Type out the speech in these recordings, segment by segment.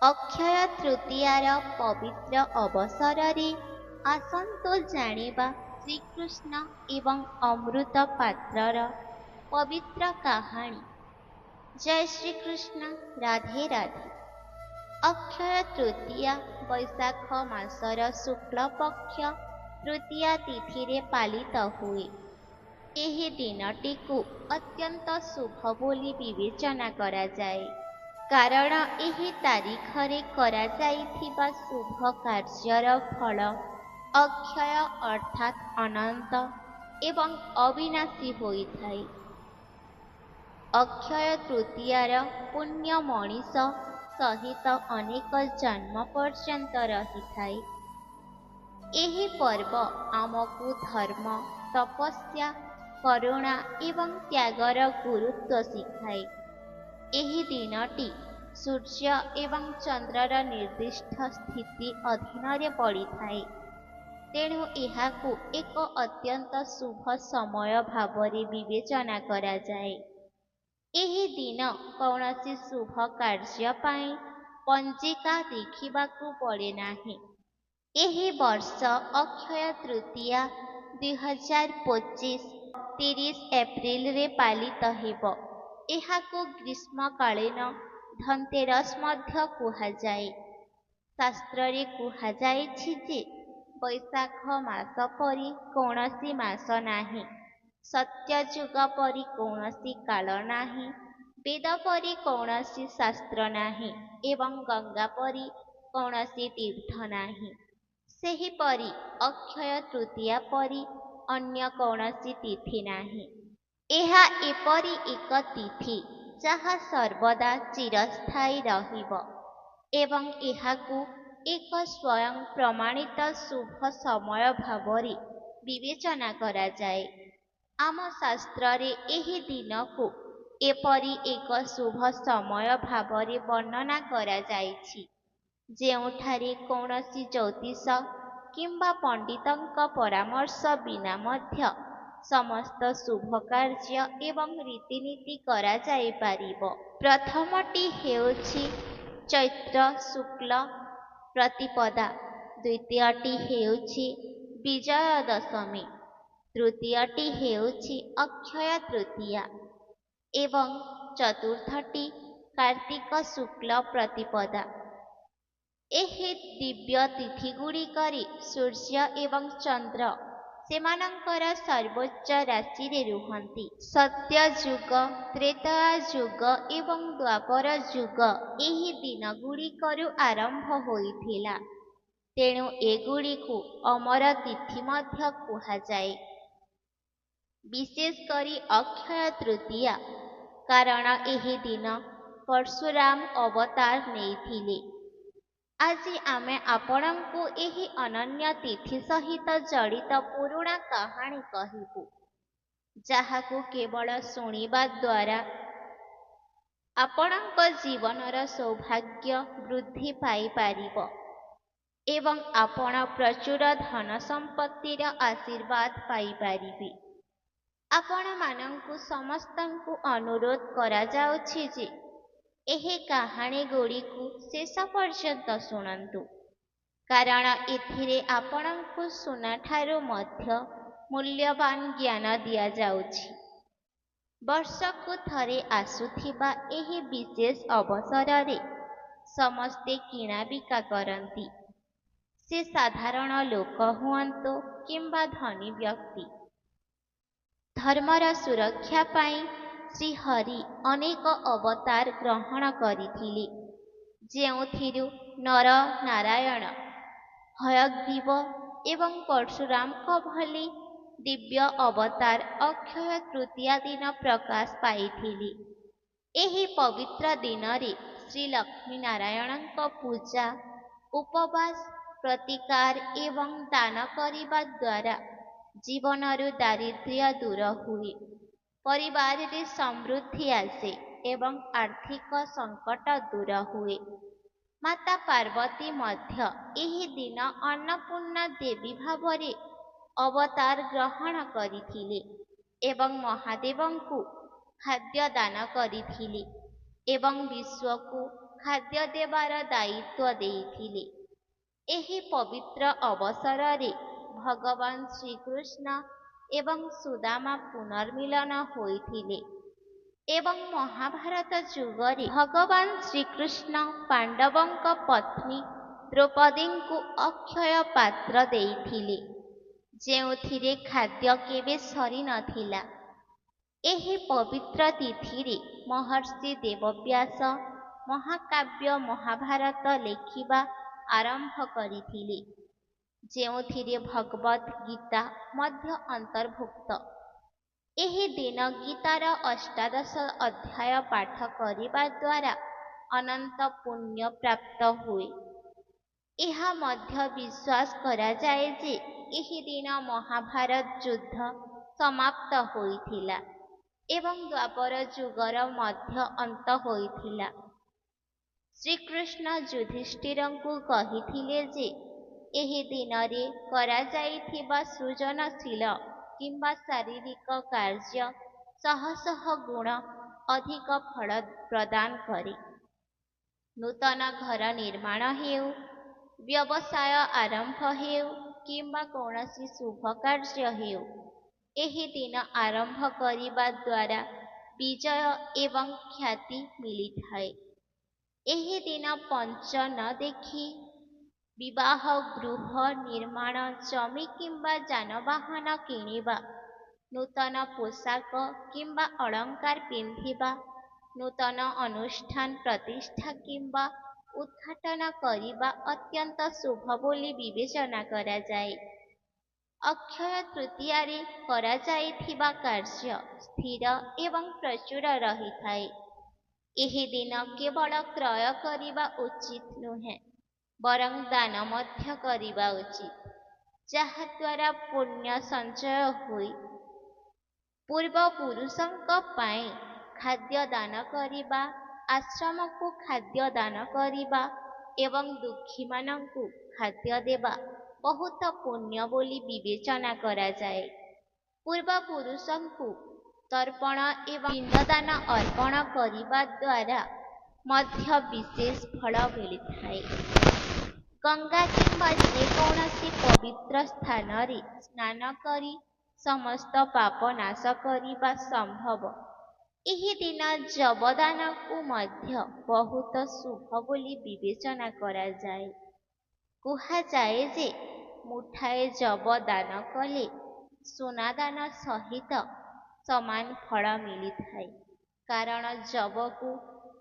ଅକ୍ଷୟ ତୃତୀୟାର ପବିତ୍ର ଅବସରରେ ଆସନ୍ତୁ ଜାଣିବା ଶ୍ରୀକୃଷ୍ଣ ଏବଂ ଅମୃତ ପାତ୍ରର ପବିତ୍ର କାହାଣୀ। ଜୟ ଶ୍ରୀକୃଷ୍ଣ, ରାଧେ ରାଧେ। ଅକ୍ଷୟ ତୃତୀୟା ବୈଶାଖ ମାସର ଶୁକ୍ଳପକ୍ଷ ତୃତୀୟା ତିଥିରେ ପାଳିତ ହୁଏ। ଏହି ଦିନଟିକୁ ଅତ୍ୟନ୍ତ ଶୁଭ ବୋଲି ବିବେଚନା କରାଯାଏ, କାରଣ ଏହି ତାରିଖରେ କରାଯାଇଥିବା ଶୁଭ କାର୍ଯ୍ୟର ଫଳ ଅକ୍ଷୟ ଅର୍ଥାତ୍ ଅନନ୍ତ ଏବଂ ଅବିନାଶୀ ହୋଇଥାଏ। ଅକ୍ଷୟ ତୃତୀୟାର ପୁଣ୍ୟ ମଣିଷ ସହିତ ଅନେକ ଜନ୍ମ ପର୍ଯ୍ୟନ୍ତ ରହିଥାଏ। ଏହି ପର୍ବ ଆମକୁ ଧର୍ମ, ତପସ୍ୟା, କରୁଣା ଏବଂ ତ୍ୟାଗର ଗୁରୁତ୍ୱ ଶିଖାଏ। ଏହି ଦିନଟି ସୂର୍ଯ୍ୟ ଏବଂ ଚନ୍ଦ୍ରର ନିର୍ଦ୍ଦିଷ୍ଟ ସ୍ଥିତି ଅଧୀନରେ ପଡ଼ିଥାଏ, ତେଣୁ ଏହାକୁ ଏକ ଅତ୍ୟନ୍ତ ଶୁଭ ସମୟ ଭାବରେ ବିବେଚନା କରାଯାଏ। ଏହି ଦିନ କୌଣସି ଶୁଭ କାର୍ଯ୍ୟ ପାଇଁ ପଞ୍ଜିକା ଦେଖିବାକୁ ପଡ଼େ ନାହିଁ। ଏହି ବର୍ଷ ଅକ୍ଷୟ ତୃତୀୟା 2025 30 ଏପ୍ରିଲରେ ପାଳିତ ହେବ। ଏହାକୁ ଗ୍ରୀଷ୍ମକାଳୀନ ଧନତେରସ୍ ମଧ୍ୟ କୁହାଯାଏ। ଶାସ୍ତ୍ରରେ କୁହାଯାଇଛି ଯେ ବୈଶାଖ ମାସ ପରି କୌଣସି ମାସ ନାହିଁ, ସତ୍ୟଯୁଗ ପରି କୌଣସି କାଳ ନାହିଁ, ବେଦ ପରି କୌଣସି ଶାସ୍ତ୍ର ନାହିଁ ଏବଂ ଗଙ୍ଗା ପରି କୌଣସି ତୀର୍ଥ ନାହିଁ। ସେହିପରି ଅକ୍ଷୟ ତୃତୀୟା ପରି ଅନ୍ୟ କୌଣସି ତିଥି ନାହିଁ। ଏହା ଏପରି ଏକ ତିଥି ଯାହା ସର୍ବଦା ଚିରସ୍ଥାୟୀ ରହିବ ଏବଂ ଏହାକୁ ଏକ ସ୍ୱୟଂ ପ୍ରମାଣିତ ଶୁଭ ସମୟ ଭାବରେ ବିବେଚନା କରାଯାଏ। ଆମ ଶାସ୍ତ୍ରରେ ଏହି ଦିନକୁ ଏପରି ଏକ ଶୁଭ ସମୟ ଭାବରେ ବର୍ଣ୍ଣନା କରାଯାଇଛି, ଯେଉଁଠାରେ କୌଣସି ଜ୍ୟୋତିଷ କିମ୍ବା ପଣ୍ଡିତଙ୍କ ପରାମର୍ଶ ବିନା ମଧ୍ୟ ସମସ୍ତ ଶୁଭ କାର୍ଯ୍ୟ ଏବଂ ରୀତିନୀତି କରାଯାଇପାରିବ। ପ୍ରଥମଟି ହେଉଛି ଚୈତ୍ର ଶୁକ୍ଳ ପ୍ରତିପଦା, ଦ୍ୱିତୀୟଟି ହେଉଛି ବିଜୟା ଦଶମୀ, ତୃତୀୟଟି ହେଉଛି ଅକ୍ଷୟ ତୃତୀୟା ଏବଂ ଚତୁର୍ଥଟି କାର୍ତ୍ତିକ ଶୁକ୍ଳ ପ୍ରତିପଦା। ଏହି ଦିବ୍ୟ ତିଥିଗୁଡ଼ିକରେ ସୂର୍ଯ୍ୟ ଏବଂ ଚନ୍ଦ୍ର ସେମାନଙ୍କର ସର୍ବୋଚ୍ଚ ରାଶିରେ ରୁହନ୍ତି। ସତ୍ୟଯୁଗ, ତ୍ରେତୟା ଯୁଗ ଏବଂ ଦ୍ୱାପର ଯୁଗ ଏହି ଦିନଗୁଡ଼ିକରୁ ଆରମ୍ଭ ହୋଇଥିଲା, ତେଣୁ ଏଗୁଡ଼ିକୁ ଅମର ତିଥି ମଧ୍ୟ କୁହାଯାଏ। ବିଶେଷ କରି ଅକ୍ଷୟ ତୃତୀୟା, କାରଣ ଏହି ଦିନ ପରଶୁରାମ ଅବତାର ନେଇଥିଲେ। ଆଜି ଆମେ ଆପଣଙ୍କୁ ଏହି ଅନନ୍ୟ ତିଥି ସହିତ ଜଡ଼ିତ ପୁରୁଣା କାହାଣୀ କହିବୁ, ଯାହାକୁ କେବଳ ଶୁଣିବା ଦ୍ୱାରା ଆପଣଙ୍କ ଜୀବନର ସୌଭାଗ୍ୟ ବୃଦ୍ଧି ପାଇପାରିବ ଏବଂ ଆପଣ ପ୍ରଚୁର ଧନ ସମ୍ପତ୍ତିର ଆଶୀର୍ବାଦ ପାଇପାରିବେ। ଆପଣମାନଙ୍କୁ ସମସ୍ତଙ୍କୁ ଅନୁରୋଧ କରାଯାଉଛି ଯେ ଏହି କାହାଣୀଗୁଡ଼ିକୁ ଶେଷ ପର୍ଯ୍ୟନ୍ତ ଶୁଣନ୍ତୁ, କାରଣ ଏଥିରେ ଆପଣଙ୍କୁ ସୁନାଠାରୁ ମଧ୍ୟ ମୂଲ୍ୟବାନ ଜ୍ଞାନ ଦିଆଯାଉଛି। ବର୍ଷକୁ ଥରେ ଆସୁଥିବା ଏହି ବିଶେଷ ଅବସରରେ ସମସ୍ତେ କିଣାବିକା କରନ୍ତି, ସେ ସାଧାରଣ ଲୋକ ହୁଅନ୍ତୁ କିମ୍ବା ଧନୀ ବ୍ୟକ୍ତି। ଧର୍ମର ସୁରକ୍ଷା ପାଇଁ ଶ୍ରୀହରି ଅନେକ ଅବତାର ଗ୍ରହଣ କରିଥିଲେ, ଯେଉଁଥିରୁ ନର ନାରାୟଣ, ହୟଗ୍ରୀବ ଏବଂ ପରଶୁରାମଙ୍କ ଭଳି ଦିବ୍ୟ ଅବତାର ଅକ୍ଷୟ ତୃତୀୟା ଦିନ ପ୍ରକାଶ ପାଇଥିଲେ। ଏହି ପବିତ୍ର ଦିନରେ ଶ୍ରୀଲକ୍ଷ୍ମୀ ନାରାୟଣଙ୍କ ପୂଜା, ଉପବାସ, ପ୍ରତିକାର ଏବଂ ଦାନ କରିବା ଦ୍ୱାରା ଜୀବନରୁ ଦାରିଦ୍ର୍ୟ ଦୂର ହୁଏ, ପରିବାରରେ ସମୃଦ୍ଧି ଆସେ ଏବଂ ଆର୍ଥିକ ସଙ୍କଟ ଦୂର ହୁଏ। ମାତା ପାର୍ବତୀ ମଧ୍ୟ ଏହି ଦିନ ଅନ୍ନପୂର୍ଣ୍ଣା ଦେବୀ ଭାବରେ ଅବତାର ଗ୍ରହଣ କରିଥିଲେ ଏବଂ ମହାଦେବଙ୍କୁ ଖାଦ୍ୟ ଦାନ କରିଥିଲେ ଏବଂ ବିଶ୍ୱକୁ ଖାଦ୍ୟ ଦେବାର ଦାୟିତ୍ୱ ଦେଇଥିଲେ। ଏହି ପବିତ୍ର ଅବସରରେ ଭଗବାନ ଶ୍ରୀକୃଷ୍ଣ ଏବଂ ସୁଦାମା ପୁନର୍ମିଳନ ହୋଇଥିଲେ ଏବଂ ମହାଭାରତ ଯୁଗରେ ଭଗବାନ ଶ୍ରୀକୃଷ୍ଣ ପାଣ୍ଡବଙ୍କ ପତ୍ନୀ ଦ୍ରୌପଦୀଙ୍କୁ ଅକ୍ଷୟ ପାତ୍ର ଦେଇଥିଲେ, ଯେଉଁଥିରେ ଖାଦ୍ୟ କେବେ ସରିନଥିଲା। ଏହି ପବିତ୍ର ତିଥିରେ ମହର୍ଷି ବେଦବ୍ୟାସ ମହାକାବ୍ୟ ମହାଭାରତ ଲେଖିବା ଆରମ୍ଭ କରିଥିଲେ, ଯେଉଁଥିରେ ଭଗବଦ୍ ଗୀତା ମଧ୍ୟ ଅନ୍ତର୍ଭୁକ୍ତ। ଏହି ଦିନ ଗୀତାର ଅଷ୍ଟାଦଶ ଅଧ୍ୟାୟ ପାଠ କରିବା ଦ୍ୱାରା ଅନନ୍ତ ପୁଣ୍ୟ ପ୍ରାପ୍ତ ହୁଏ। ଏହା ମଧ୍ୟ ବିଶ୍ୱାସ କରାଯାଏ ଯେ ଏହି ଦିନ ମହାଭାରତ ଯୁଦ୍ଧ ସମାପ୍ତ ହୋଇଥିଲା ଏବଂ ଦ୍ୱାପର ଯୁଗର ମଧ୍ୟ ଅନ୍ତ ହୋଇଥିଲା। ଶ୍ରୀକୃଷ୍ଣ ଯୁଧିଷ୍ଠିରଙ୍କୁ କହିଥିଲେ ଯେ ଏହି ଦିନରେ କରାଯାଇଥିବା ସୃଜନଶୀଳ କିମ୍ବା ଶାରୀରିକ କାର୍ଯ୍ୟ ଶହ ଶହ ଗୁଣ ଅଧିକ ଫଳ ପ୍ରଦାନ କରେ। ନୂତନ ଘର ନିର୍ମାଣ ହେଉ, ବ୍ୟବସାୟ ଆରମ୍ଭ ହେଉ କିମ୍ବା କୌଣସି ଶୁଭ କାର୍ଯ୍ୟ ହେଉ, ଏହି ଦିନ ଆରମ୍ଭ କରିବା ଦ୍ୱାରା ବିଜୟ ଏବଂ ଖ୍ୟାତି ମିଳିଥାଏ। ଏହି ଦିନ ପଞ୍ଚ ନ ଦେଖି ବିବାହ, ଗୃହ ନିର୍ମାଣ, ଜମି କିମ୍ବା ଯାନବାହନ କିଣିବା, ନୂତନ ପୋଷାକ କିମ୍ବା ଅଳଙ୍କାର ପିନ୍ଧିବା, ନୂତନ ଅନୁଷ୍ଠାନ ପ୍ରତିଷ୍ଠା କିମ୍ବା ଉଦ୍ଘାଟନ କରିବା ଅତ୍ୟନ୍ତ ଶୁଭ ବୋଲି ବିବେଚନା କରାଯାଏ। ଅକ୍ଷୟ ତୃତୀୟାରେ କରାଯାଇଥିବା କାର୍ଯ୍ୟ ସ୍ଥିର ଏବଂ ପ୍ରଚୁର ରହିଥାଏ। ଏହି ଦିନ କେବଳ କ୍ରୟ କରିବା ଉଚିତ ନୁହେଁ, ବରଂ ଦାନ ମଧ୍ୟ କରିବା ଉଚିତ, ଯାହାଦ୍ୱାରା ପୁଣ୍ୟ ସଞ୍ଚୟ ହୁଏ। ପୂର୍ବପୁରୁଷଙ୍କ ପାଇଁ ଖାଦ୍ୟ ଦାନ କରିବା, ଆଶ୍ରମକୁ ଖାଦ୍ୟ ଦାନ କରିବା ଏବଂ ଦୁଃଖୀମାନଙ୍କୁ ଖାଦ୍ୟ ଦେବା ବହୁତ ପୁଣ୍ୟ ବୋଲି ବିବେଚନା କରାଯାଏ। ପୂର୍ବପୁରୁଷଙ୍କୁ ତର୍ପଣ ଏବଂ ପିଣ୍ଡଦାନ ଅର୍ପଣ କରିବା ଦ୍ୱାରା ମଧ୍ୟ ବିଶେଷ ଫଳ ମିଳିଥାଏ। ଗଙ୍ଗା କିମ୍ବା ଯେକୌଣସି ପବିତ୍ର ସ୍ଥାନରେ ସ୍ନାନ କରି ସମସ୍ତ ପାପ ନାଶ କରିବା ସମ୍ଭବ। ଏହି ଦିନ ଯବଦାନକୁ ମଧ୍ୟ ବହୁତ ଶୁଭ ବୋଲି ବିବେଚନା କରାଯାଏ। କୁହାଯାଏ ଯେ ମୁଠାଏ ଯବ ଦାନ କଲେ ସୁନାଦାନ ସହିତ ସମାନ ଫଳ ମିଳିଥାଏ, କାରଣ ଯବକୁ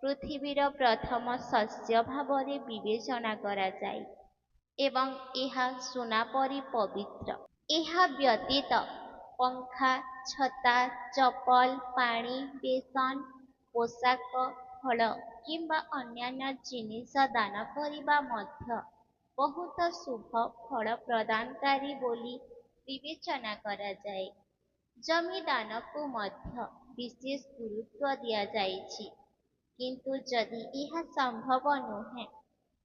ପୃଥିବୀର ପ୍ରଥମ ଶସ୍ୟ ଭାବରେ ବିବେଚନା କରାଯାଏ ଏବଂ ଏହା ସୁନା ପରି ପବିତ୍ର। ଏହା ବ୍ୟତୀତ ପଙ୍ଖା, ଛତା, ଚପଲ, ପାଣି, ବେସନ, ପୋଷାକ, ଫଳ କିମ୍ବା ଅନ୍ୟାନ୍ୟ ଜିନିଷ ଦାନ କରିବା ମଧ୍ୟ ବହୁତ ଶୁଭ ଫଳ ପ୍ରଦାନକାରୀ ବୋଲି ବିବେଚନା କରାଯାଏ। ଜମି ଦାନକୁ ମଧ୍ୟ ବିଶେଷ ଗୁରୁତ୍ୱ ଦିଆଯାଇଛି, କିନ୍ତୁ ଯଦି ଏହା ସମ୍ଭବ ନୁହେଁ,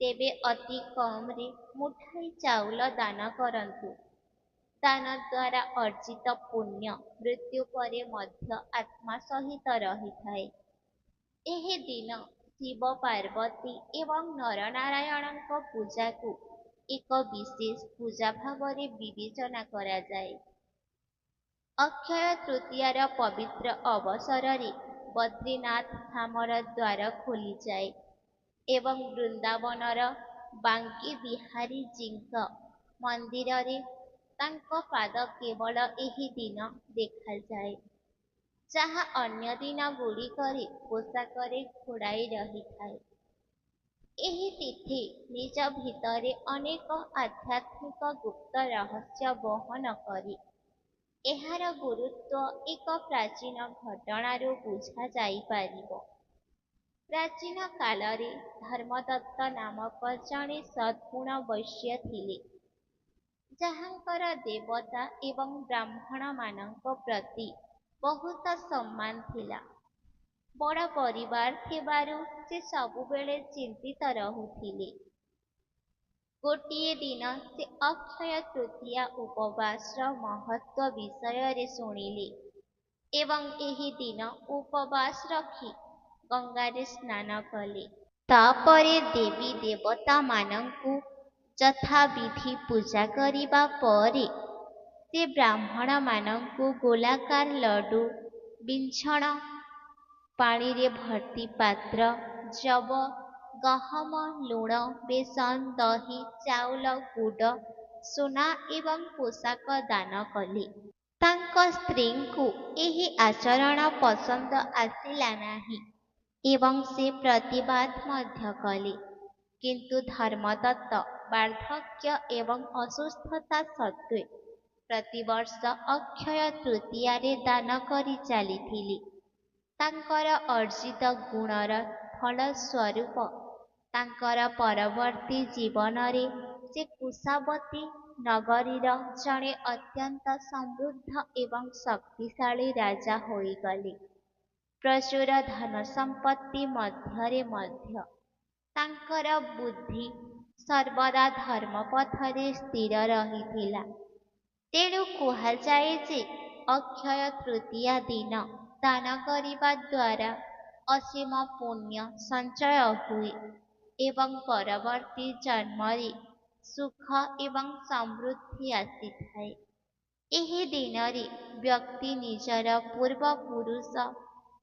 ତେବେ ଅତି କମରେ ମୁଠାଏ ଚାଉଳ ଦାନ କରନ୍ତୁ। ଦାନ ଦ୍ୱାରା ଅର୍ଜିତ ପୁଣ୍ୟ ମୃତ୍ୟୁ ପରେ ମଧ୍ୟ ଆତ୍ମା ସହିତ ରହିଥାଏ। ଏହି ଦିନ ଶିବ, ପାର୍ବତୀ ଏବଂ ନରନାରାୟଣଙ୍କ ପୂଜାକୁ ଏକ ବିଶେଷ ପୂଜା ଭାବରେ ବିବେଚନା କରାଯାଏ। ଅକ୍ଷୟ ତୃତୀୟାର ପବିତ୍ର ଅବସରରେ ବଦ୍ରିନାଥ ଧାମର ଦ୍ୱାର ଖୋଲିଯାଏ ଏବଂ ବୃନ୍ଦାବନର ବାଙ୍କି ବିହାରୀଜୀଙ୍କ ମନ୍ଦିରରେ ତାଙ୍କ ପାଦ କେବଳ ଏହି ଦିନ ଦେଖାଯାଏ, ଯାହା ଅନ୍ୟ ଦିନଗୁଡ଼ିକରେ ପୋଷାକରେ ଘୋଡ଼ାଇ ରହିଥାଏ। ଏହି ତିଥି ନିଜ ଭିତରେ ଅନେକ ଆଧ୍ୟାତ୍ମିକ ଗୁପ୍ତ ରହସ୍ୟ ବହନ କରେ। ଏହାର ଗୁରୁତ୍ୱ ଏକ ପ୍ରାଚୀନ ଘଟଣାରୁ ବୁଝାଯାଇପାରିବ। ପ୍ରାଚୀନ କାଳରେ ଧର୍ମଦତ୍ତ ନାମକ ଜଣେ ସଦ୍ଗୁଣ ବୈଶ୍ୟ ଥିଲେ, ଯାହାଙ୍କର ଦେବତା ଏବଂ ବ୍ରାହ୍ମଣମାନଙ୍କ ପ୍ରତି ବହୁତ ସମ୍ମାନ ଥିଲା। ବଡ଼ ପରିବାର ଥିବାରୁ ସେ ସବୁବେଳେ ଚିନ୍ତିତ ରହୁଥିଲେ। ଗୋଟିଏ ଦିନ ସେ ଅକ୍ଷୟ ତୃତୀୟା ଉପବାସର ମହତ୍ୱ ବିଷୟରେ ଶୁଣିଲେ ଏବଂ ଏହି ଦିନ ଉପବାସ ରଖି ଗଙ୍ଗାରେ ସ୍ନାନ କଲେ। ତାପରେ ଦେବୀ ଦେବତାମାନଙ୍କୁ ଯଥାବିଧି ପୂଜା କରିବା ପରେ ସେ ବ୍ରାହ୍ମଣମାନଙ୍କୁ ଗୋଲାକାର ଲଡୁ, ବିଞ୍ଛଣ, ପାଣିରେ ଭର୍ତ୍ତି ପାତ୍ର, ଯବ, ଗହମ, ଲୁଣ, ବେସନ, ଦହି, ଚାଉଳ, ଗୁଡ଼, ସୁନା ଏବଂ ପୋଷାକ ଦାନ କଲେ। ତାଙ୍କ ସ୍ତ୍ରୀଙ୍କୁ ଏହି ଆଚରଣ ପସନ୍ଦ ଆସିଲା ନାହିଁ ଏବଂ ସେ ପ୍ରତିବାଦ ମଧ୍ୟ କଲେ। କିନ୍ତୁ ଧର୍ମଦତ୍ତ ବାର୍ଦ୍ଧକ୍ୟ ଏବଂ ଅସୁସ୍ଥତା ସତ୍ତ୍ୱେ ପ୍ରତିବର୍ଷ ଅକ୍ଷୟ ତୃତୀୟାରେ ଦାନ କରି ଚାଲିଥିଲେ। ତାଙ୍କର ଅର୍ଜିତ ଗୁଣର ଫଳସ୍ୱରୂପ ତାଙ୍କର ପରବର୍ତ୍ତୀ ଜୀବନରେ ସେ କୁଶାବତୀ ନଗରୀର ଜଣେ ଅତ୍ୟନ୍ତ ସମୃଦ୍ଧ ଏବଂ ଶକ୍ତିଶାଳୀ ରାଜା ହୋଇଗଲେ। ପ୍ରଚୁର ଧନସମ୍ପତ୍ତି ମଧ୍ୟରେ ମଧ୍ୟ ତାଙ୍କର ବୁଦ୍ଧି ସର୍ବଦା ଧର୍ମପଥରେ ସ୍ଥିର ରହିଥିଲା। ତେଣୁ କୁହାଯାଏ ଯେ ଅକ୍ଷୟ ତୃତୀୟା ଦିନ ଦାନ କରିବା ଦ୍ୱାରା ଅସୀମ ପୁଣ୍ୟ ସଞ୍ଚୟ ହୁଏ ଏବଂ ପରବର୍ତ୍ତୀ ଜନ୍ମରେ ସୁଖ ଏବଂ ସମୃଦ୍ଧି ଆସିଥାଏ। ଏହି ଦିନରେ ବ୍ୟକ୍ତି ନିଜର ପୂର୍ବପୁରୁଷ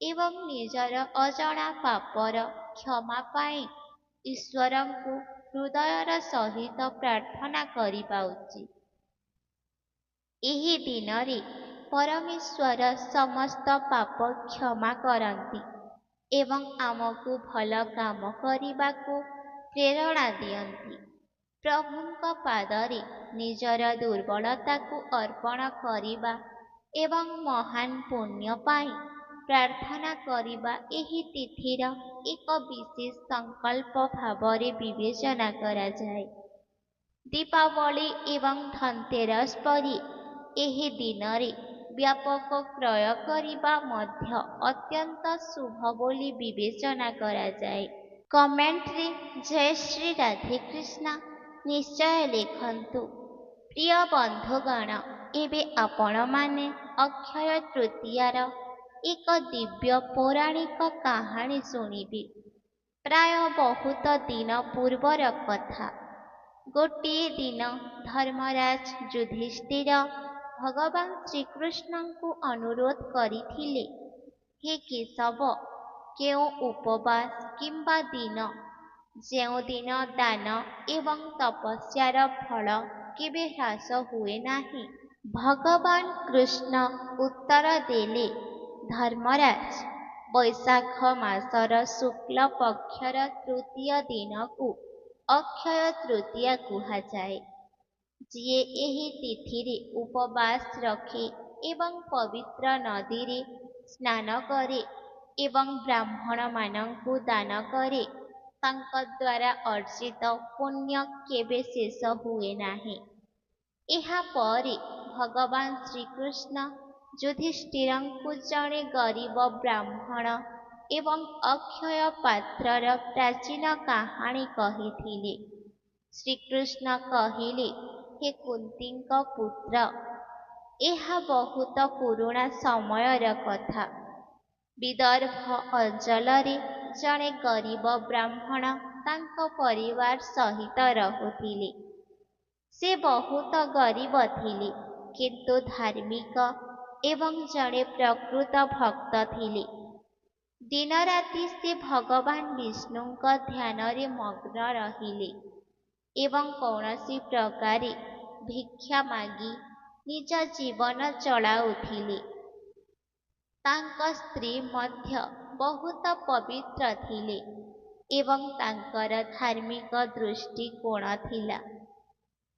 ଏବଂ ନିଜର ଅଜଣା ପାପର କ୍ଷମା ପାଇଁ ଈଶ୍ୱରଙ୍କୁ ହୃଦୟର ସହିତ ପ୍ରାର୍ଥନା କରିବା ଉଚିତ। ଏହି ଦିନରେ ପରମେଶ୍ୱର ସମସ୍ତ ପାପ କ୍ଷମା କରନ୍ତି ଏବଂ ଆମକୁ ଭଲ କାମ କରିବାକୁ ପ୍ରେରଣା ଦିଅନ୍ତି। ପ୍ରଭୁଙ୍କ ପାଦରେ ନିଜର ଦୁର୍ବଳତାକୁ ଅର୍ପଣ କରିବା ଏବଂ ମହାନ ପୁଣ୍ୟ ପାଇଁ ପ୍ରାର୍ଥନା କରିବା ଏହି ତିଥିର ଏକ ବିଶେଷ ସଂକଳ୍ପ ଭାବରେ ବିବେଚନା କରାଯାଏ। ଦୀପାବଳି ଏବଂ ଧନତେରସ୍ ପରି ଏହି ଦିନରେ ବ୍ୟାପକ କ୍ରୟ କରିବା ମଧ୍ୟ ଅତ୍ୟନ୍ତ ଶୁଭ ବୋଲି ବିବେଚନା କରାଯାଏ। କମେଣ୍ଟରେ ଜୟ ଶ୍ରୀ ରାଧେକୃଷ୍ଣ ନିଶ୍ଚୟ ଲେଖନ୍ତୁ। ପ୍ରିୟ ବନ୍ଧୁଗଣ, ଏବେ ଆପଣମାନେ ଅକ୍ଷୟ ତୃତୀୟାର ଏକ ଦିବ୍ୟ ପୌରାଣିକ କାହାଣୀ ଶୁଣିବେ। ପ୍ରାୟ ବହୁତ ଦିନ ପୂର୍ବର କଥା। ଗୋଟିଏ ଦିନ ଧର୍ମରାଜ ଯୁଧିଷ୍ଠିର ଭଗବାନ ଶ୍ରୀକୃଷ୍ଣଙ୍କୁ ଅନୁରୋଧ କରିଥିଲେ, ହେ କେଶବ, କେଉଁ ଉପବାସ କିମ୍ବା ଦିନ ଯେଉଁଦିନ ଦାନ ଏବଂ ତପସ୍ୟାର ଫଳ କେବେ ହ୍ରାସ ହୁଏ ନାହିଁ? ଭଗବାନ କୃଷ୍ଣ ଉତ୍ତର ଦେଲେ, ଧର୍ମରାଜ, ବୈଶାଖ ମାସର ଶୁକ୍ଳ ପକ୍ଷର ତୃତୀୟ ଦିନକୁ ଅକ୍ଷୟ ତୃତୀୟା କୁହାଯାଏ। ଯିଏ ଏହି ତିଥିରେ ଉପବାସ ରଖେ ଏବଂ ପବିତ୍ର ନଦୀରେ ସ୍ନାନ କରେ ଏବଂ ବ୍ରାହ୍ମଣମାନଙ୍କୁ ଦାନ କରେ, ତାଙ୍କ ଦ୍ୱାରା ଅର୍ଜିତ ପୁଣ୍ୟ କେବେ ଶେଷ ହୁଏ ନାହିଁ। ଏହାପରେ ଭଗବାନ ଶ୍ରୀକୃଷ୍ଣ ଯୁଧିଷ୍ଠିରଙ୍କୁ ଜଣେ ଗରିବ ବ୍ରାହ୍ମଣ ଏବଂ ଅକ୍ଷୟ ପାତ୍ରର ପ୍ରାଚୀନ କାହାଣୀ କହିଥିଲେ। ଶ୍ରୀକୃଷ୍ଣ କହିଲେ, ହେ କୁନ୍ତୀଙ୍କ ପୁତ୍ର, ଏହା ବହୁତ ପୁରୁଣା ସମୟର କଥା। ବିଦର୍ଭ ଅଞ୍ଚଳରେ ଜଣେ ଗରିବ ବ୍ରାହ୍ମଣ ତାଙ୍କ ପରିବାର ସହିତ ରହୁଥିଲେ। ସେ ବହୁତ ଗରିବ ଥିଲେ କିନ୍ତୁ ଧାର୍ମିକ ଏବଂ ଜଣେ ପ୍ରକୃତ ଭକ୍ତ ଥିଲେ। ଦିନରାତି ସେ ଭଗବାନ ବିଷ୍ଣୁଙ୍କ ଧ୍ୟାନରେ ମଗ୍ନ ରହିଲେ ଏବଂ କୌଣସି ପ୍ରକାରେ ଭିକ୍ଷା ମାଗି ନିଜ ଜୀବନ ଚଳାଉଥିଲେ। ତାଙ୍କ ସ୍ତ୍ରୀ ମଧ୍ୟ ବହୁତ ପବିତ୍ର ଥିଲେ ଏବଂ ତାଙ୍କର ଧାର୍ମିକ ଦୃଷ୍ଟିକୋଣ ଥିଲା।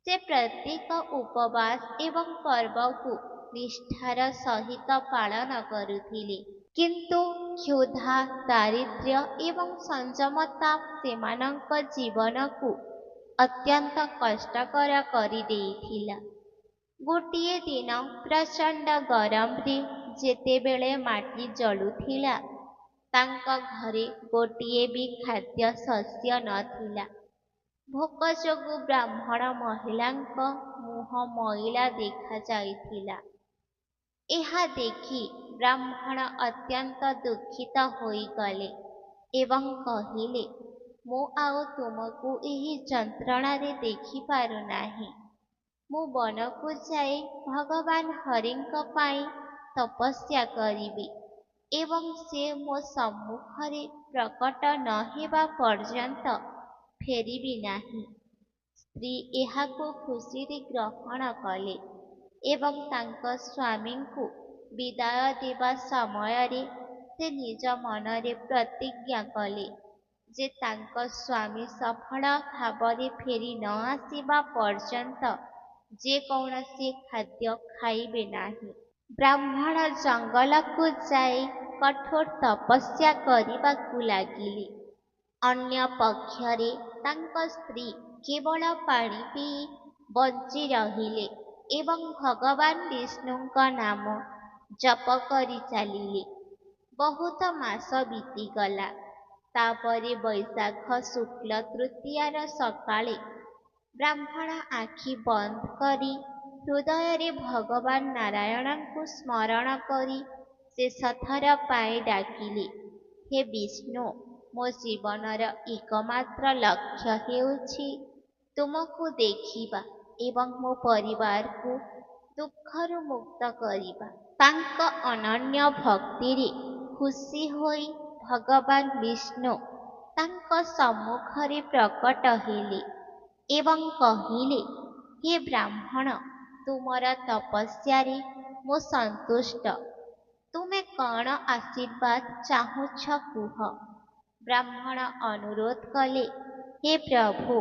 ସେ ପ୍ରତ୍ୟେକ ଉପବାସ ଏବଂ ପର୍ବକୁ ନିଷ୍ଠାର ସହିତ ପାଳନ କରୁଥିଲେ। କିନ୍ତୁ କ୍ଷୁଧା, ଦାରିଦ୍ର୍ୟ ଏବଂ ସଂଯମତା ସେମାନଙ୍କ ଜୀବନକୁ ଅତ୍ୟନ୍ତ କଷ୍ଟକର କରିଦେଇଥିଲା। ଗୋଟିଏ ଦିନ ପ୍ରଚଣ୍ଡ ଗରମରେ ଯେତେବେଳେ ମାଟି ଜଳୁଥିଲା, ତାଙ୍କ ଘରେ ଗୋଟିଏ ବି ଖାଦ୍ୟଶସ୍ୟ ନଥିଲା। ଭୋକ ଯୋଗୁଁ ବ୍ରାହ୍ମଣ ମହିଳାଙ୍କ ମୁହଁ ମଇଳା ଦେଖାଯାଉଥିଲା। ଏହା ଦେଖି ବ୍ରାହ୍ମଣ ଅତ୍ୟନ୍ତ ଦୁଃଖିତ ହୋଇଗଲେ ଏବଂ କହିଲେ, ମୁଁ ଆଉ ତୁମକୁ ଏହି ଯନ୍ତ୍ରଣାରେ ଦେଖିପାରୁନାହିଁ। ମୁଁ ବନକୁ ଯାଇ ଭଗବାନ ହରିଙ୍କ ପାଇଁ ତପସ୍ୟା କରିବି ଏବଂ ସେ ମୋ ସମ୍ମୁଖରେ ପ୍ରକଟ ନ ହେବା ପର୍ଯ୍ୟନ୍ତ ଫେରିବି ନାହିଁ। ସ୍ତ୍ରୀ ଏହାକୁ ଖୁସିରେ ଗ୍ରହଣ କଲେ ଏବଂ ତାଙ୍କ ସ୍ୱାମୀଙ୍କୁ ବିଦାୟ ଦେବା ସମୟରେ ସେ ନିଜ ମନରେ ପ୍ରତିଜ୍ଞା କଲେ ଯେ ତାଙ୍କ ସ୍ୱାମୀ ସଫଳ ଭାବରେ ଫେରି ନ ଆସିବା ପର୍ଯ୍ୟନ୍ତ ଯେକୌଣସି ଖାଦ୍ୟ ଖାଇବେ ନାହିଁ। ବ୍ରାହ୍ମଣ ଜଙ୍ଗଲକୁ ଯାଇ କଠୋର ତପସ୍ୟା କରିବାକୁ ଲାଗିଲେ। ଅନ୍ୟ ପକ୍ଷରେ ତାଙ୍କ ସ୍ତ୍ରୀ କେବଳ ପାଣି ପିଇ ବଞ୍ଚି ରହିଲେ ଏବଂ ଭଗବାନ ବିଷ୍ଣୁଙ୍କ ନାମ ଜପ କରି ଚାଲିଲେ। ବହୁତ ମାସ ବିତିଗଲା। ତାପରେ ବୈଶାଖ ଶୁକ୍ଳ ତୃତୀୟାର ସକାଳେ ବ୍ରାହ୍ମଣ ଆଖି ବନ୍ଦ କରି ହୃଦୟରେ ଭଗବାନ ନାରାୟଣଙ୍କୁ ସ୍ମରଣ କରି ଶେଷଥର ପାଇଁ ଡାକିଲେ, ହେ ବିଷ୍ଣୁ, ମୋ ଜୀବନର ଏକମାତ୍ର ଲକ୍ଷ୍ୟ ହେଉଛି ତୁମକୁ ଦେଖିବା ଏବଂ ମୋ ପରିବାରକୁ ଦୁଃଖରୁ ମୁକ୍ତ କରିବା। ତାଙ୍କ ଅନନ୍ୟ ଭକ୍ତିରେ ଖୁସି ହୋଇ ଭଗବାନ ବିଷ୍ଣୁ ତାଙ୍କ ସମ୍ମୁଖରେ ପ୍ରକଟ ହେଲେ ଏବଂ କହିଲେ, ହେ ବ୍ରାହ୍ମଣ, ତୁମର ତପସ୍ୟାରେ ମୁଁ ସନ୍ତୁଷ୍ଟ। ତୁମେ କ'ଣ ଆଶୀର୍ବାଦ ଚାହୁଁଛ କୁହ? ବ୍ରାହ୍ମଣ ଅନୁରୋଧ କଲେ, ହେ ପ୍ରଭୁ,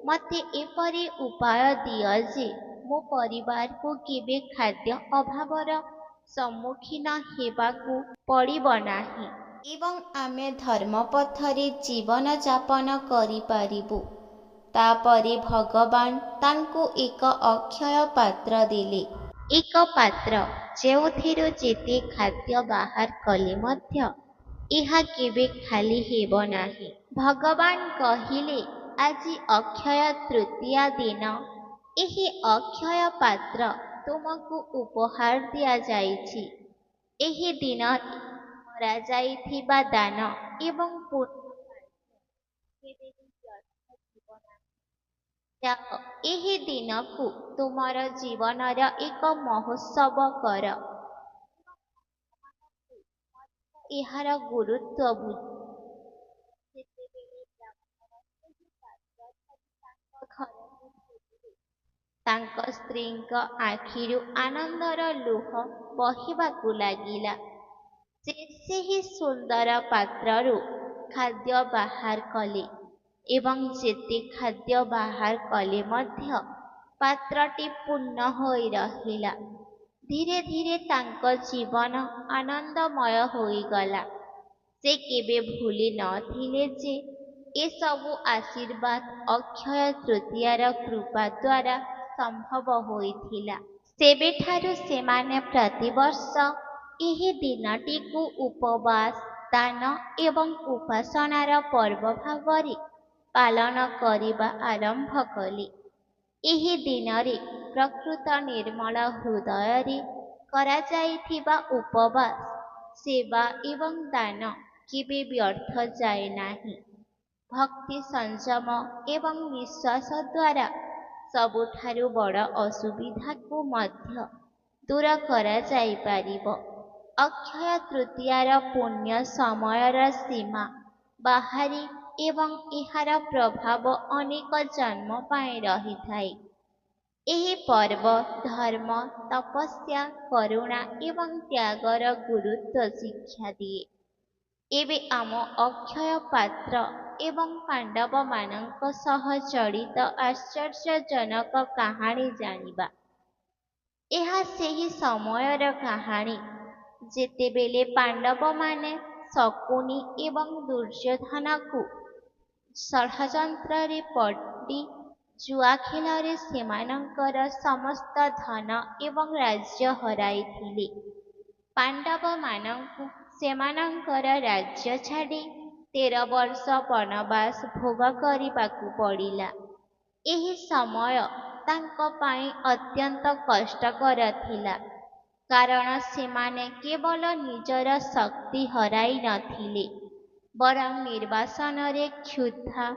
ମୋତେ ଏପରି ଉପାୟ ଦିଅ ଯେ ମୋ ପରିବାରକୁ କେବେ ଖାଦ୍ୟ ଅଭାବର ସମ୍ମୁଖୀନ ହେବାକୁ ପଡ଼ିବ ନାହିଁ ଏବଂ ଆମେ ଧର୍ମପଥରେ ଜୀବନଯାପନ କରିପାରିବୁ। ତାପରେ ଭଗବାନ ତାଙ୍କୁ ଏକ ଅକ୍ଷୟ ପାତ୍ର ଦେଲେ। ଏକ ପାତ୍ର ଯେଉଁଥିରୁ ଯେତେ ଖାଦ୍ୟ ବାହାର କଲେ ମଧ୍ୟ ଏହା କେବେ ଖାଲି ହେବ ନାହିଁ। ଭଗବାନ କହିଲେ, ଆଜି ଅକ୍ଷୟ ତୃତୀୟା ଦିନ ଏହି ଅକ୍ଷୟ ପାତ୍ର ତୁମକୁ ଉପହାର ଦିଆଯାଇଛି। ଏହି ଦିନରେ କରାଯାଇଥିବା ଦାନ ଏବଂ ପୁଣ୍ୟ କେବେ ବି ବ୍ୟର୍ଥ ଯିବ ନାହିଁ। ଯାଅ, ଏହି ଦିନକୁ ତୁମର ଜୀବନର ଏକ ମହୋତ୍ସବ କର। ଏହାର ଗୁରୁତ୍ୱ ବୁଝ। ଯେତେବେଳେ ବ୍ରାହ୍ମଣ ସେହି ପାତ୍ର ଧରି ତାଙ୍କ ଘରକୁ ଫେରିଲେ, ତାଙ୍କ ସ୍ତ୍ରୀଙ୍କ ଆଖିରୁ ଆନନ୍ଦର ଲୁହ ବହିବାକୁ ଲାଗିଲା। ସେ ସେହି ସୁନ୍ଦର ପାତ୍ରରୁ ଖାଦ୍ୟ ବାହାର କଲେ ଏବଂ ଯେତେ ଖାଦ୍ୟ ବାହାର କଲେ ମଧ୍ୟ ପାତ୍ରଟି ପୂର୍ଣ୍ଣ ହୋଇ ରହିଲା। ଧୀରେ ଧୀରେ ତାଙ୍କ ଜୀବନ ଆନନ୍ଦମୟ ହୋଇଗଲା। ସେ କେବେ ଭୁଲି ନଥିଲେ ଯେ ଏସବୁ ଆଶୀର୍ବାଦ ଅକ୍ଷୟ ତୃତୀୟାର କୃପା ଦ୍ୱାରା ସମ୍ଭବ ହୋଇଥିଲା। ସେବେଠାରୁ ସେମାନେ ପ୍ରତିବର୍ଷ ଏହି ଦିନଟିକୁ ଉପବାସ, ଦାନ ଏବଂ ଉପାସନାର ପର୍ବ ଭାବରେ ପାଳନ କରିବା ଆରମ୍ଭ କଲେ। ଏହି ଦିନରେ ପ୍ରକୃତ ନିର୍ମଳ ହୃଦୟରେ କରାଯାଇଥିବା ଉପବାସ, ସେବା ଏବଂ ଦାନ କେବେ ବ୍ୟର୍ଥ ଯାଏ ନାହିଁ। ଭକ୍ତି, ସଂଯମ ଏବଂ ବିଶ୍ୱାସ ଦ୍ୱାରା ସବୁଠାରୁ ବଡ଼ ଅସୁବିଧାକୁ ମଧ୍ୟ ଦୂର କରାଯାଇପାରିବ। ଅକ୍ଷୟ ତୃତୀୟାର ପୁଣ୍ୟ ସମୟର ସୀମା ବାହାରେ ଏବଂ ଏହାର ପ୍ରଭାବ ଅନେକ ଜନ୍ମ ପାଇଁ ରହିଥାଏ। ଏହି ପର୍ବ ଧର୍ମ, ତପସ୍ୟା, କରୁଣା ଏବଂ ତ୍ୟାଗର ଗୁରୁତ୍ୱ ଶିକ୍ଷା ଦିଏ। ଏବେ ଆମ ଅକ୍ଷୟ ପାତ୍ର ଏବଂ ପାଣ୍ଡବମାନଙ୍କ ସହ ଜଡ଼ିତ ଆଶ୍ଚର୍ଯ୍ୟଜନକ କାହାଣୀ ଜାଣିବା। ଏହା ସେହି ସମୟର କାହାଣୀ ଯେତେବେଳେ ପାଣ୍ଡବମାନେ ଶକୁନି ଏବଂ ଦୁର୍ଯ୍ୟୋଧନକୁ ଷଡ଼ଯନ୍ତ୍ରରେ ପଡ଼ି ଜୁଆ ଖେଳରେ ସେମାନଙ୍କର ସମସ୍ତ ଧନ ଏବଂ ରାଜ୍ୟ ହରାଇଥିଲେ। ପାଣ୍ଡବମାନଙ୍କୁ ସେମାନଙ୍କର ରାଜ୍ୟ ଛାଡ଼ି 13 ବର୍ଷ ବନବାସ ଭୋଗ କରିବାକୁ ପଡ଼ିଲା। ଏହି ସମୟ ତାଙ୍କ ପାଇଁ ଅତ୍ୟନ୍ତ କଷ୍ଟକର ଥିଲା, କାରଣ ସେମାନେ କେବଳ ନିଜର ଶକ୍ତି ହରାଇ ନଥିଲେ ବରଂ ନିର୍ବାସନରେ କ୍ଷୁଧା,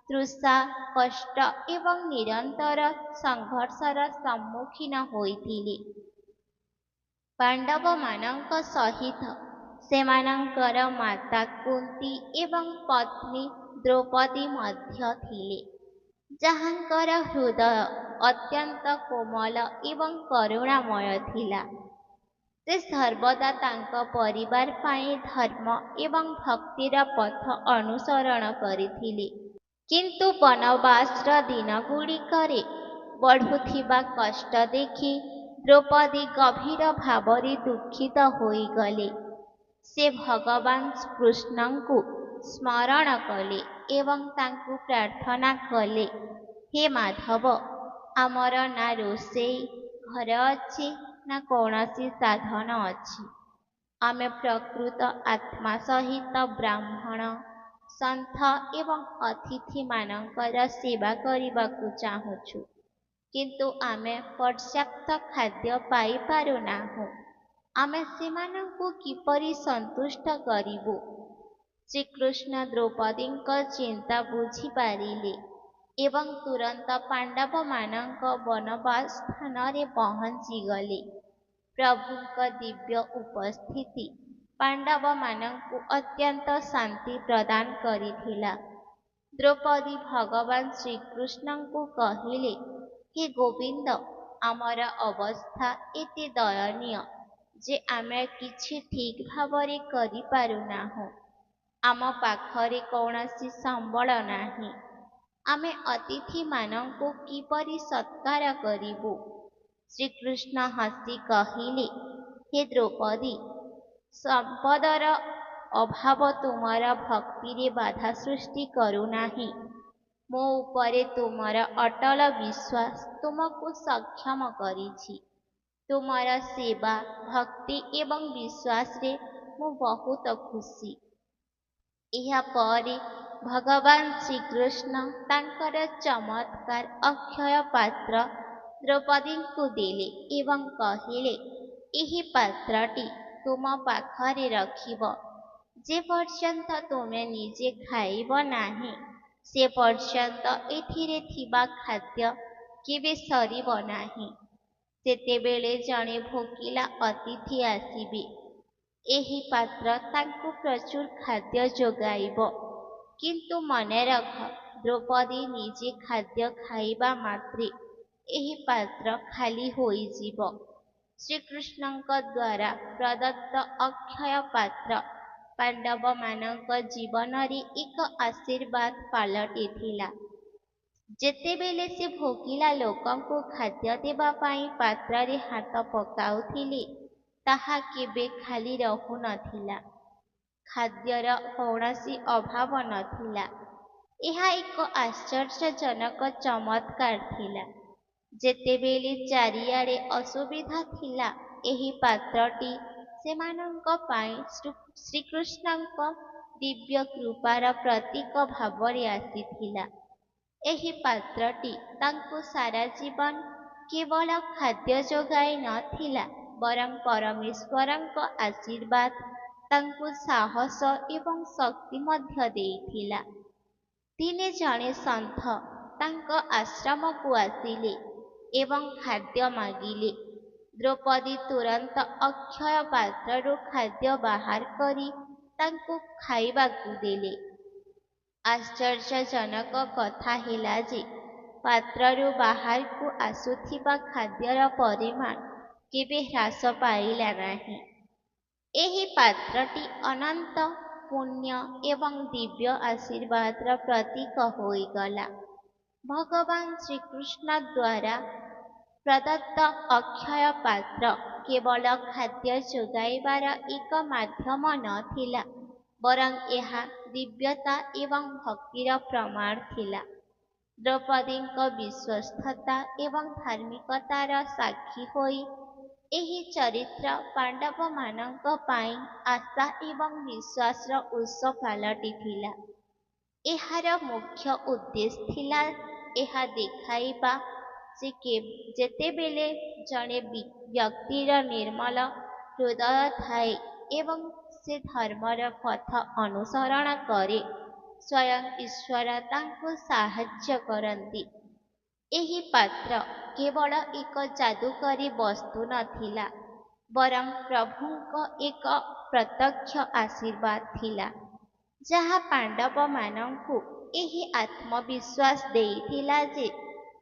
ତୃଷା, କଷ୍ଟ ଏବଂ ନିରନ୍ତର ସଂଘର୍ଷର ସମ୍ମୁଖୀନ ହୋଇଥିଲେ। ପାଣ୍ଡବମାନଙ୍କ ସହିତ ସେମାନଙ୍କର ମାତା କୁନ୍ତୀ ଏବଂ ପତ୍ନୀ ଦ୍ରୌପଦୀ ମଧ୍ୟ ଥିଲେ, ଯାହାଙ୍କର ହୃଦୟ ଅତ୍ୟନ୍ତ କୋମଳ ଏବଂ କରୁଣାମୟ ଥିଲା। ସେ ସର୍ବଦା ତାଙ୍କ ପରିବାର ପାଇଁ ଧର୍ମ ଏବଂ ଭକ୍ତିର ପଥ ଅନୁସରଣ କରିଥିଲେ। କିନ୍ତୁ ବନବାସର ଦିନଗୁଡ଼ିକରେ ବଢ଼ୁଥିବା କଷ୍ଟ ଦେଖି ଦ୍ରୌପଦୀ ଗଭୀର ଭାବରେ ଦୁଃଖିତ ହୋଇଗଲେ। ସେ ଭଗବାନ କୃଷ୍ଣଙ୍କୁ ସ୍ମରଣ କଲେ ଏବଂ ତାଙ୍କୁ ପ୍ରାର୍ଥନା କଲେ, ହେ ମାଧବ, ଆମର ନା ରୋଷେଇ ଘର ଅଛି ନା କୌଣସି ସାଧନ ଅଛି। ଆମେ ପ୍ରକୃତ ଆତ୍ମା ସହିତ ବ୍ରାହ୍ମଣ, ସନ୍ଥ ଏବଂ ଅତିଥିମାନଙ୍କର ସେବା କରିବାକୁ ଚାହୁଁଛୁ, କିନ୍ତୁ ଆମେ ପର୍ଯ୍ୟାପ୍ତ ଖାଦ୍ୟ ପାଇପାରୁନାହୁଁ। ଆମେ ସେମାନଙ୍କୁ କିପରି ସନ୍ତୁଷ୍ଟ କରିବୁ? ଶ୍ରୀକୃଷ୍ଣ ଦ୍ରୌପଦୀଙ୍କ ଚିନ୍ତା ବୁଝିପାରିଲେ ଏବଂ ତୁରନ୍ତ ପାଣ୍ଡବମାନଙ୍କ ବନବାସ ସ୍ଥାନରେ ପହଞ୍ଚିଗଲେ। ପ୍ରଭୁଙ୍କ ଦିବ୍ୟ ଉପସ୍ଥିତି ପାଣ୍ଡବମାନଙ୍କୁ ଅତ୍ୟନ୍ତ ଶାନ୍ତି ପ୍ରଦାନ କରିଥିଲା। ଦ୍ରୌପଦୀ ଭଗବାନ ଶ୍ରୀକୃଷ୍ଣଙ୍କୁ କହିଲେ, ହେ ଗୋବିନ୍ଦ, ଆମର ଅବସ୍ଥା ଏତେ ଦୟନୀୟ ଯେ ଆମେ କିଛି ଠିକ୍ ଭାବରେ କରିପାରୁନାହୁଁ। ଆମ ପାଖରେ କୌଣସି ସମ୍ବଳ ନାହିଁ। ଆମେ ଅତିଥିମାନଙ୍କୁ କିପରି ସତ୍କାର କରିବୁ? ଶ୍ରୀକୃଷ୍ଣ ହସି କହିଲେ, ହେ ଦ୍ରୌପଦୀ, ସମ୍ପଦର ଅଭାବ ତୁମର ଭକ୍ତିରେ ବାଧା ସୃଷ୍ଟି କରୁନାହିଁ। ମୋ ଉପରେ ତୁମର ଅଟଳ ବିଶ୍ୱାସ ତୁମକୁ ସକ୍ଷମ କରିଛି। ତୁମର ସେବା, ଭକ୍ତି ଏବଂ ବିଶ୍ୱାସରେ ମୁଁ ବହୁତ ଖୁସି। ଏହାପରେ ଭଗବାନ ଶ୍ରୀକୃଷ୍ଣ ତାଙ୍କର ଚମତ୍କାର ଅକ୍ଷୟ ପାତ୍ର ଦ୍ରୌପଦୀଙ୍କୁ ଦେଲେ ଏବଂ କହିଲେ, ଏହି ପାତ୍ରଟି ତୁମ ପାଖରେ ରଖିବ। ଯେ ପର୍ଯ୍ୟନ୍ତ ତୁମେ ନିଜେ ଖାଇବ ନାହିଁ, ସେ ପର୍ଯ୍ୟନ୍ତ ଏଥିରେ ଥିବା ଖାଦ୍ୟ କେବେ ସରିବ ନାହିଁ। ସେତେବେଳେ ଜଣେ ଭୋକିଲା ଅତିଥି ଆସିବେ। ଏହି ପାତ୍ର ତାଙ୍କୁ ପ୍ରଚୁର ଖାଦ୍ୟ ଯୋଗାଇବ। କିନ୍ତୁ ମନେରଖ, ଦ୍ରୌପଦୀ ନିଜେ ଖାଦ୍ୟ ଖାଇବା ମାତ୍ରେ ଏହି ପାତ୍ର ଖାଲି ହୋଇଯିବ। ଶ୍ରୀକୃଷ୍ଣଙ୍କ ଦ୍ୱାରା ପ୍ରଦତ୍ତ ଅକ୍ଷୟ ପାତ୍ର ପାଣ୍ଡବମାନଙ୍କ ଜୀବନରେ ଏକ ଆଶୀର୍ବାଦ ପାଲଟିଥିଲା। ଯେତେବେଳେ ସେ ଭୋକିଲା ଲୋକଙ୍କୁ ଖାଦ୍ୟ ଦେବା ପାଇଁ ପାତ୍ରରେ ହାତ ପକାଉଥିଲେ, ତାହା କେବେ ଖାଲି ରହୁନଥିଲା। ଖାଦ୍ୟର କୌଣସି ଅଭାବ ନଥିଲା। ଏହା ଏକ ଆଶ୍ଚର୍ଯ୍ୟଜନକ ଚମତ୍କାର ଥିଲା। ଯେତେବେଳେ ଚାରିଆଡ଼େ ଅସୁବିଧା ଥିଲା, ଏହି ପାତ୍ରଟି ସେମାନଙ୍କ ପାଇଁ ଶ୍ରୀକୃଷ୍ଣଙ୍କ ଦିବ୍ୟ କୃପାର ପ୍ରତୀକ ଭାବରେ ଆସିଥିଲା। ଏହି ପାତ୍ରଟି ତାଙ୍କୁ ସାରା ଜୀବନ କେବଳ ଖାଦ୍ୟ ଯୋଗାଇ ନଥିଲା, ବରଂ ପରମେଶ୍ୱରଙ୍କ ଆଶୀର୍ବାଦ ତାଙ୍କୁ ସାହସ ଏବଂ ଶକ୍ତି ମଧ୍ୟ ଦେଇଥିଲା। ଦିନେ ଜଣେ ସନ୍ଥ ତାଙ୍କ ଆଶ୍ରମକୁ ଆସିଲେ ଏବଂ ଖାଦ୍ୟ ମାଗିଲେ। ଦ୍ରୌପଦୀ ତୁରନ୍ତ ଅକ୍ଷୟ ପାତ୍ରରୁ ଖାଦ୍ୟ ବାହାର କରି ତାଙ୍କୁ ଖାଇବାକୁ ଦେଲେ। ଆଶ୍ଚର୍ଯ୍ୟଜନକ କଥା ହେଲା ଯେ ପାତ୍ରରୁ ବାହାରକୁ ଆସୁଥିବା ଖାଦ୍ୟର ପରିମାଣ କେବେ ହ୍ରାସ ପାଇଲା ନାହିଁ। ଏହି ପାତ୍ରଟି ଅନନ୍ତ ପୁଣ୍ୟ ଏବଂ ଦିବ୍ୟ ଆଶୀର୍ବାଦର ପ୍ରତୀକ ହୋଇଗଲା। ଭଗବାନ ଶ୍ରୀକୃଷ୍ଣ ଦ୍ୱାରା ପ୍ରଦତ୍ତ ଅକ୍ଷୟ ପାତ୍ର କେବଳ ଖାଦ୍ୟ ଯୋଗାଇବାର ଏକ ମାଧ୍ୟମ ନଥିଲା, ବରଂ ଏହା ଦିବ୍ୟତା ଏବଂ ଭକ୍ତିର ପ୍ରମାଣ ଥିଲା। ଦ୍ରୌପଦୀଙ୍କ ବିଶ୍ୱସ୍ତତା ଏବଂ ଧାର୍ମିକତାର ସାକ୍ଷୀ ହୋଇ ଏହି ଚରିତ୍ର ପାଣ୍ଡବମାନଙ୍କ ପାଇଁ ଆଶା ଏବଂ ବିଶ୍ୱାସର ଉତ୍ସ ପାଲଟିଥିଲା। ଏହାର ମୁଖ୍ୟ ଉଦ୍ଦେଶ୍ୟ ଥିଲା ଏହା ଦେଖାଇବା ଯେ ଯେତେବେଳେ ଜଣେ ବ୍ୟକ୍ତିର ନିର୍ମଳ ହୃଦୟ ଥାଏ ଏବଂ ସେ ଧର୍ମର ପଥ ଅନୁସରଣ କରେ, ସ୍ୱୟଂ ଈଶ୍ୱର ତାଙ୍କୁ ସାହାଯ୍ୟ କରନ୍ତି। ଏହି ପାତ୍ର କେବଳ ଏକ ଯାଦୁକରୀ ବସ୍ତୁ ନଥିଲା, ବରଂ ପ୍ରଭୁଙ୍କ ଏକ ପ୍ରତ୍ୟକ୍ଷ ଆଶୀର୍ବାଦ ଥିଲା, ଯାହା ପାଣ୍ଡବମାନଙ୍କୁ ଏହି ଆତ୍ମବିଶ୍ୱାସ ଦେଇଥିଲା ଯେ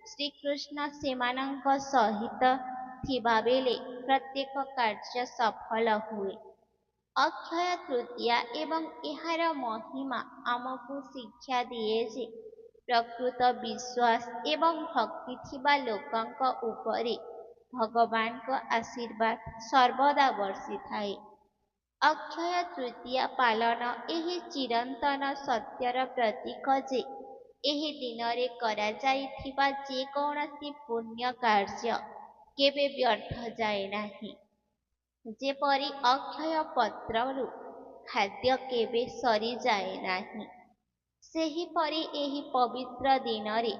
ଶ୍ରୀକୃଷ୍ଣ ସେମାନଙ୍କ ସହିତ ଥିବାବେଳେ ପ୍ରତ୍ୟେକ କାର୍ଯ୍ୟ ସଫଳ ହୁଏ। ଅକ୍ଷୟ ତୃତୀୟା ଏବଂ ଏହାର ମହିମା ଆମକୁ ଶିକ୍ଷା ଦିଏ ଯେ ପ୍ରକୃତ ବିଶ୍ୱାସ ଏବଂ ଭକ୍ତି ଥିବା ଲୋକଙ୍କ ଉପରେ ଭଗବାନଙ୍କ ଆଶୀର୍ବାଦ ସର୍ବଦା ବର୍ଷିଥାଏ। ଅକ୍ଷୟ ତୃତୀୟା ପାଳନ ଏହି ଚିରନ୍ତନ ସତ୍ୟର ପ୍ରତୀକ ଯେ ଏହି ଦିନରେ କରାଯାଇଥିବା ଯେକୌଣସି ପୁଣ୍ୟ କାର୍ଯ୍ୟ କେବେ ବ୍ୟର୍ଥ ଯାଏ ନାହିଁ। ଯେପରି ଅକ୍ଷୟ ପତ୍ରରୁ ଖାଦ୍ୟ କେବେ ସରିଯାଏ ନାହିଁ, ସେହିପରି ଏହି ପବିତ୍ର ଦିନରେ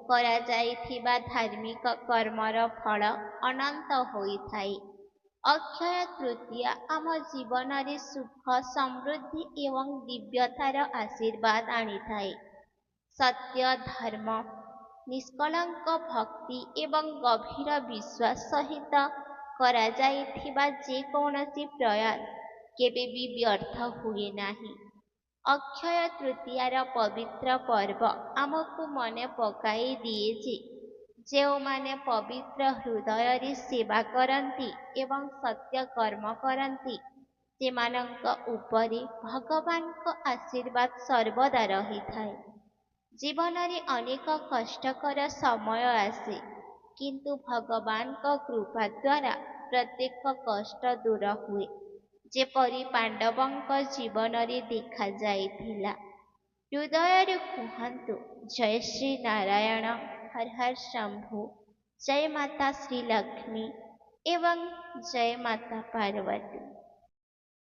କରାଯାଇଥିବା ଧାର୍ମିକ କର୍ମର ଫଳ ଅନନ୍ତ ହୋଇଥାଏ। ଅକ୍ଷୟ ତୃତୀୟା ଆମ ଜୀବନରେ ସୁଖ, ସମୃଦ୍ଧି ଏବଂ ଦିବ୍ୟତାର ଆଶୀର୍ବାଦ ଆଣିଥାଏ। ସତ୍ୟ, ଧର୍ମ, ନିଷ୍କଳଙ୍କ ଭକ୍ତି ଏବଂ ଗଭୀର ବିଶ୍ୱାସ ସହିତ କରାଯାଇଥିବା ଯେକୌଣସି ପ୍ରୟାସ କେବେ ବି ବ୍ୟର୍ଥ ହୁଏ ନାହିଁ। ଅକ୍ଷୟ ତୃତୀୟାର ପବିତ୍ର ପର୍ବ ଆମକୁ ମନେ ପକାଇ ଦିଏ ଯେ ଯେଉଁମାନେ ପବିତ୍ର ହୃଦୟରେ ସେବା କରନ୍ତି ଏବଂ ସତ୍ୟ କର୍ମ କରନ୍ତି, ସେମାନଙ୍କ ଉପରେ ଭଗବାନଙ୍କ ଆଶୀର୍ବାଦ ସର୍ବଦା ରହିଥାଏ। ଜୀବନରେ ଅନେକ କଷ୍ଟକର ସମୟ ଆସେ, କିନ୍ତୁ ଭଗବାନଙ୍କ କୃପା ଦ୍ୱାରା ପ୍ରତ୍ୟେକ କଷ୍ଟ ଦୂର ହୁଏ, ଯେପରି ପାଣ୍ଡବଙ୍କ ଜୀବନରେ ଦେଖାଯାଇଥିଲା। ହୃଦୟରୁ କୁହନ୍ତୁ, ଜୟ ଶ୍ରୀ ନାରାୟଣ, ହର ହର ଶମ୍ଭୁ, ଜୟ ମାତା ଶ୍ରୀ ଲକ୍ଷ୍ମୀ ଏବଂ ଜୟ ମାତା ପାର୍ବତୀ।